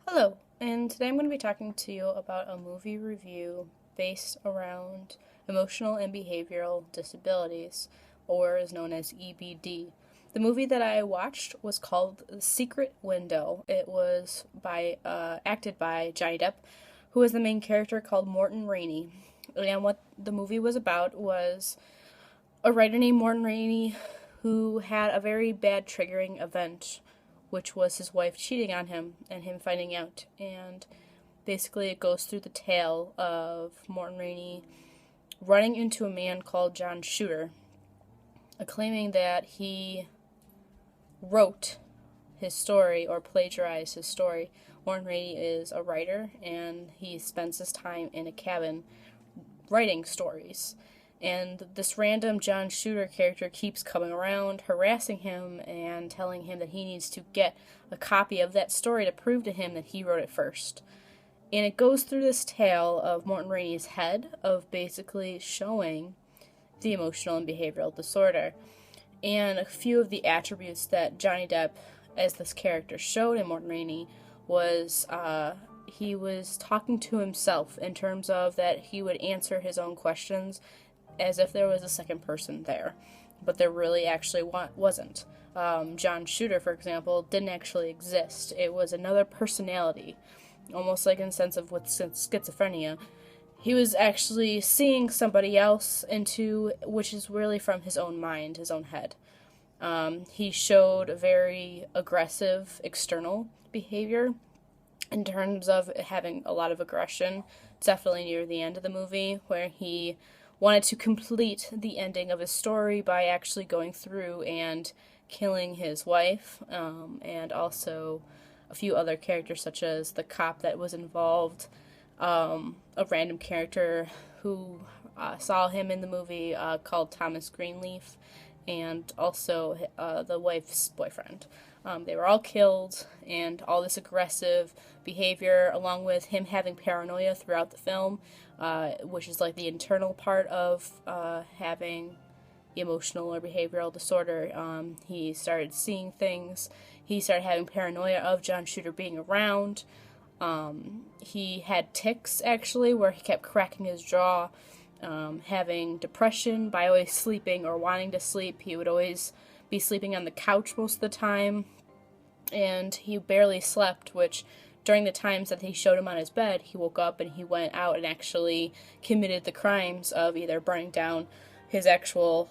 Hello, and today I'm going to be talking to you about a movie review based around emotional and behavioral disabilities, or is known as EBD. The movie that I watched was called The Secret Window. It was acted by Johnny Depp, who is the main character called Morton Rainey. And what the movie was about was a writer named Morton Rainey who had a very bad triggering event, which was his wife cheating on him and him finding out. And basically, it goes through the tale of Morton Rainey running into a man called John Shooter, claiming that he wrote his story or plagiarized his story. Morton Rainey is a writer, and he spends his time in a cabin writing stories. And this random John Shooter character keeps coming around, harassing him and telling him that he needs to get a copy of that story to prove to him that he wrote it first. And it goes through this tale of Morton Rainey's head, of basically showing the emotional and behavioral disorder. And a few of the attributes that Johnny Depp, as this character, showed in Morton Rainey was he was talking to himself in terms of that he would answer his own questions as if there was a second person there, but there really actually wasn't. John Shooter, for example, didn't actually exist. It was another personality, almost like in the sense of with schizophrenia. He was actually seeing somebody else which is really from his own mind, his own head. He showed a very aggressive external behavior in terms of having a lot of aggression, definitely near the end of the movie, where he wanted to complete the ending of his story by actually going through and killing his wife, and also a few other characters, such as the cop that was involved, a random character who saw him in the movie called Thomas Greenleaf, and also the wife's boyfriend. They were all killed, and all this aggressive behavior, along with him having paranoia throughout the film, which is like the internal part of having emotional or behavioral disorder. He started seeing things. He started having paranoia of John Shooter being around. He had tics, actually, where he kept cracking his jaw, having depression by always sleeping or wanting to sleep. He would always be sleeping on the couch most of the time, and he barely slept, which during the times that he showed him on his bed, he woke up and he went out and actually committed the crimes of either burning down his actual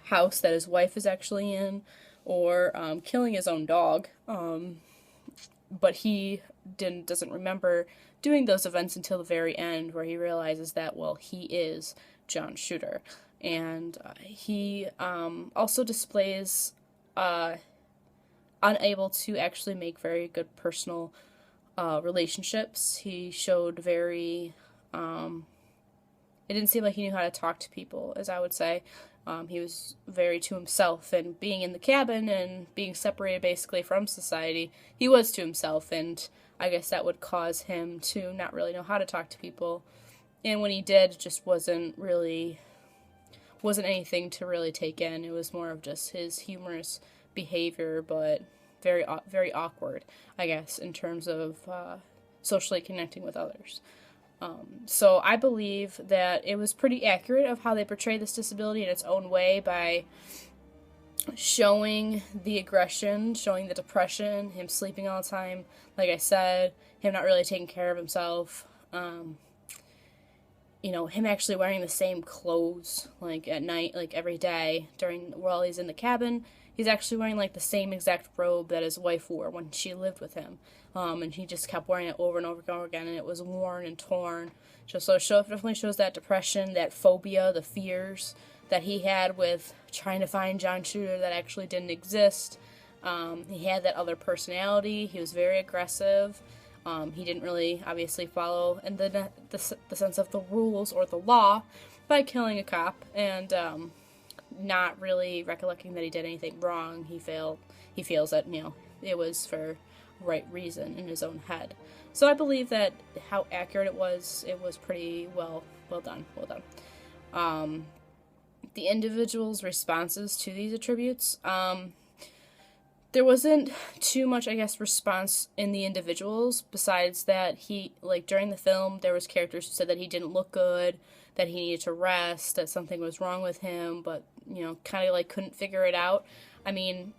house that his wife is actually in, or killing his own dog. But he doesn't remember doing those events until the very end, where he realizes that, well, he is John Shooter. And he also displays unable to actually make very good personal relationships. He showed very, it didn't seem like he knew how to talk to people, as I would say. He was very to himself, and being in the cabin and being separated basically from society, he was to himself, and I guess that would cause him to not really know how to talk to people. And when he did, it just wasn't anything to really take in. It was more of just his humorous behavior, but very, very awkward, I guess, in terms of socially connecting with others. So I believe that it was pretty accurate of how they portray this disability in its own way, by showing the aggression, showing the depression, him sleeping all the time, like I said, him not really taking care of himself, him actually wearing the same clothes, like at night, like every day while he's in the cabin. He's actually wearing like the same exact robe that his wife wore when she lived with him. And he just kept wearing it over and over and over again, and it was worn and torn. So it definitely shows that depression, that phobia, the fears that he had with trying to find John Shooter that actually didn't exist. He had that other personality. He was very aggressive. He didn't really, obviously, follow in the sense of the rules or the law by killing a cop, and not really recollecting that he did anything wrong. He feels that, it was for right reason in his own head. So I believe that how accurate it was pretty well done. The individual's responses to these attributes, there wasn't too much, I guess, response in the individuals besides that he, like, during the film, there was characters who said that he didn't look good, that he needed to rest, that something was wrong with him, but, kind of, like, couldn't figure it out. I mean,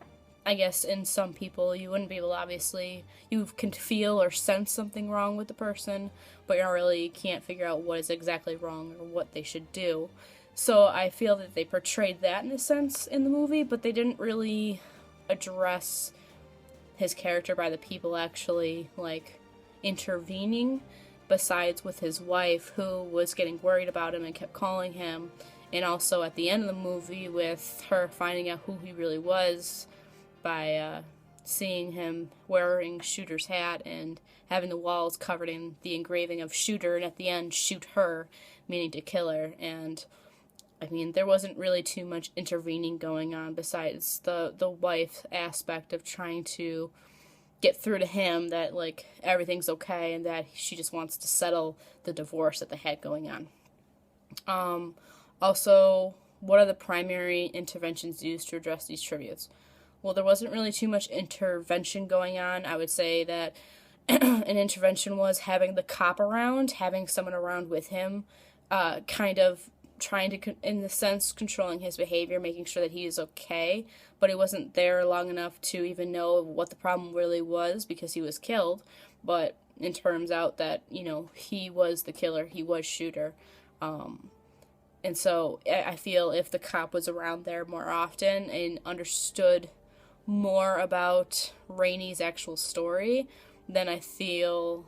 I guess in some people you wouldn't be able to, obviously, you can feel or sense something wrong with the person, but you really can't figure out what is exactly wrong or what they should do. So I feel that they portrayed that in a sense in the movie, but they didn't really address his character by the people actually, like, intervening, besides with his wife, who was getting worried about him and kept calling him, and also at the end of the movie with her finding out who he really was by seeing him wearing Shooter's hat and having the walls covered in the engraving of Shooter, and at the end, shoot her, meaning to kill her. And I mean, there wasn't really too much intervening going on besides the wife aspect of trying to get through to him that, like, everything's okay and that she just wants to settle the divorce that they had going on. Also, what are the primary interventions used to address these tributes? Well, there wasn't really too much intervention going on. I would say that an intervention was having the cop around, having someone around with him, kind of trying to, in the sense, controlling his behavior, making sure that he is okay, but he wasn't there long enough to even know what the problem really was because he was killed. But it turns out that, he was the killer, he was Shooter. And so I feel if the cop was around there more often and understood more about Rainey's actual story, then I feel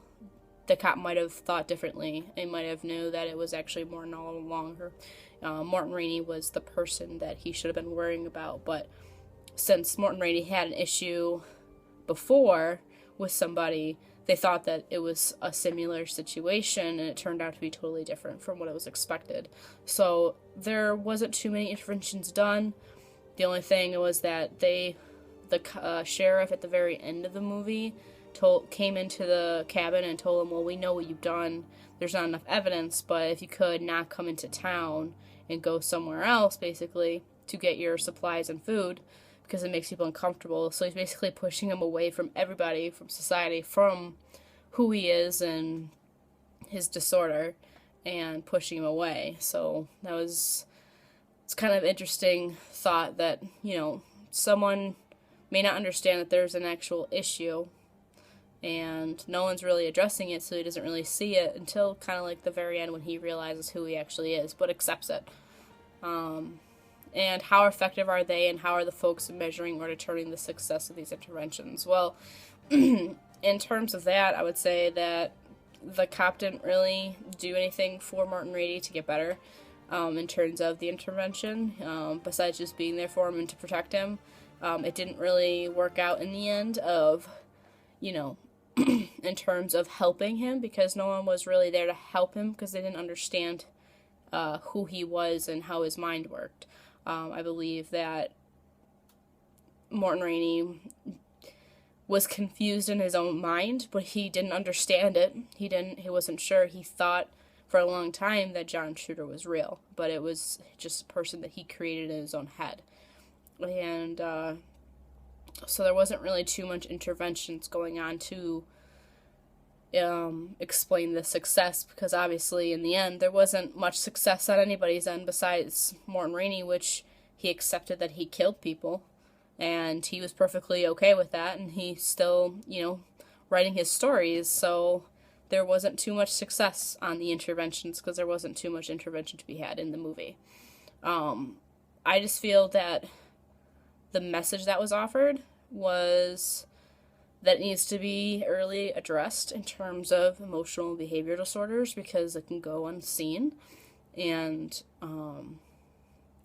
the cop might have thought differently. They might have knew that it was actually more no longer Morton Rainey was the person that he should have been worrying about. But since Morton Rainey had an issue before with somebody, they thought that it was a similar situation, and it turned out to be totally different from what it was expected. So there wasn't too many interventions done. The only thing was that the sheriff at the very end of the movie came into the cabin and told him, well, we know what you've done. There's not enough evidence, but if you could not come into town and go somewhere else, basically, to get your supplies and food, because it makes people uncomfortable. So he's basically pushing him away from everybody, from society, from who he is and his disorder, and pushing him away. So it's kind of interesting thought that, someone may not understand that there's an actual issue, and no one's really addressing it, so he doesn't really see it until kind of like the very end when he realizes who he actually is, but accepts it. And how effective are they, and how are the folks measuring or determining the success of these interventions? Well, in terms of that, I would say that the cop didn't really do anything for Morton Rainey to get better in terms of the intervention, besides just being there for him and to protect him. It didn't really work out in the end of, in terms of helping him, because no one was really there to help him because they didn't understand who he was and how his mind worked. I believe that Morton Rainey was confused in his own mind, but he didn't understand it. He wasn't sure. He thought for a long time that John Shooter was real, but it was just a person that he created in his own head. And so there wasn't really too much interventions going on to explain the success, because obviously in the end there wasn't much success on anybody's end besides Morton Rainey, which he accepted that he killed people, and he was perfectly okay with that, and he's still, writing his stories, so there wasn't too much success on the interventions because there wasn't too much intervention to be had in the movie. I just feel that the message that was offered was that it needs to be early addressed in terms of emotional and behavioral disorders, because it can go unseen, and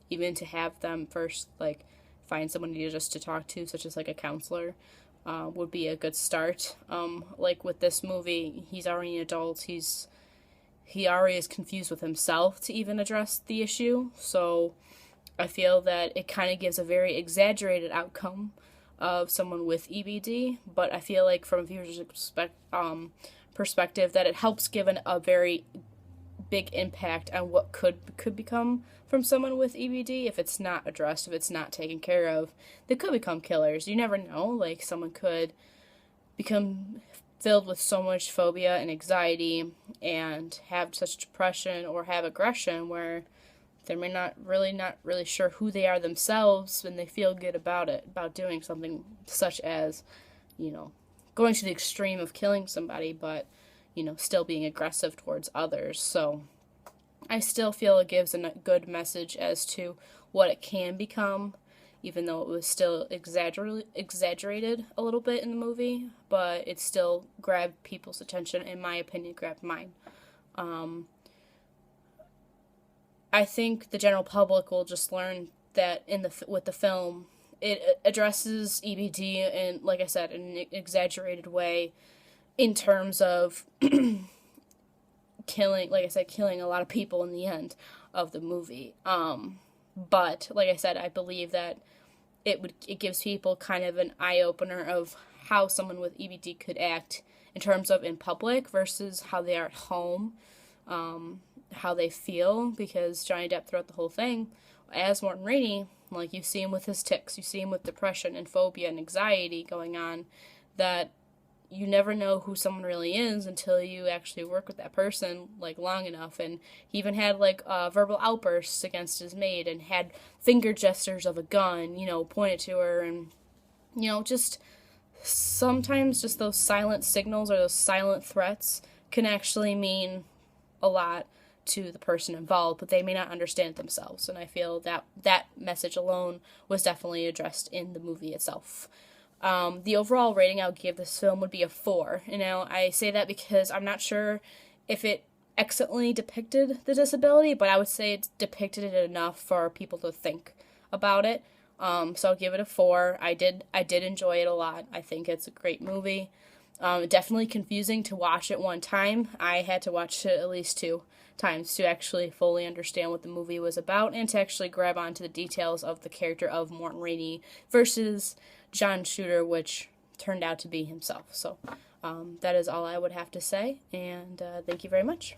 even to have them first, like, find somebody just to talk to, such as like a counselor, would be a good start. Like with this movie, he's already an adult. He already is confused with himself to even address the issue. So I feel that it kind of gives a very exaggerated outcome of someone with EBD, but I feel like from a viewer's perspective that it helps give a very big impact on what could become from someone with EBD if it's not addressed, if it's not taken care of. They could become killers. You never know. Like, someone could become filled with so much phobia and anxiety and have such depression or have aggression where they're not really sure who they are themselves, and they feel good about it, about doing something such as, going to the extreme of killing somebody, but, still being aggressive towards others. So I still feel it gives a good message as to what it can become, even though it was still exaggerated a little bit in the movie, but it still grabbed people's attention, in my opinion, grabbed mine. I think the general public will just learn that with the film, it addresses EBD in, like I said, in an exaggerated way in terms of killing a lot of people in the end of the movie. But like I said, I believe that it gives people kind of an eye opener of how someone with EBD could act in terms of in public versus how they are at home. How they feel, because Johnny Depp throughout the whole thing, as Morton Rainey, like, you see him with his tics, you see him with depression and phobia and anxiety going on, that you never know who someone really is until you actually work with that person, like, long enough. And he even had, like, verbal outbursts against his maid and had finger gestures of a gun, pointed to her, and, just sometimes just those silent signals or those silent threats can actually mean a lot to the person involved, but they may not understand it themselves. And I feel that message alone was definitely addressed in the movie itself. The overall rating I would give this film would be a 4. I say that because I'm not sure if it excellently depicted the disability, but I would say it depicted it enough for people to think about it. So I'll give it a 4. I did enjoy it a lot. I think it's a great movie. Definitely confusing to watch it one time. I had to watch it at least 2 times to actually fully understand what the movie was about and to actually grab onto the details of the character of Morton Rainey versus John Shooter, which turned out to be himself. So that is all I would have to say, and thank you very much.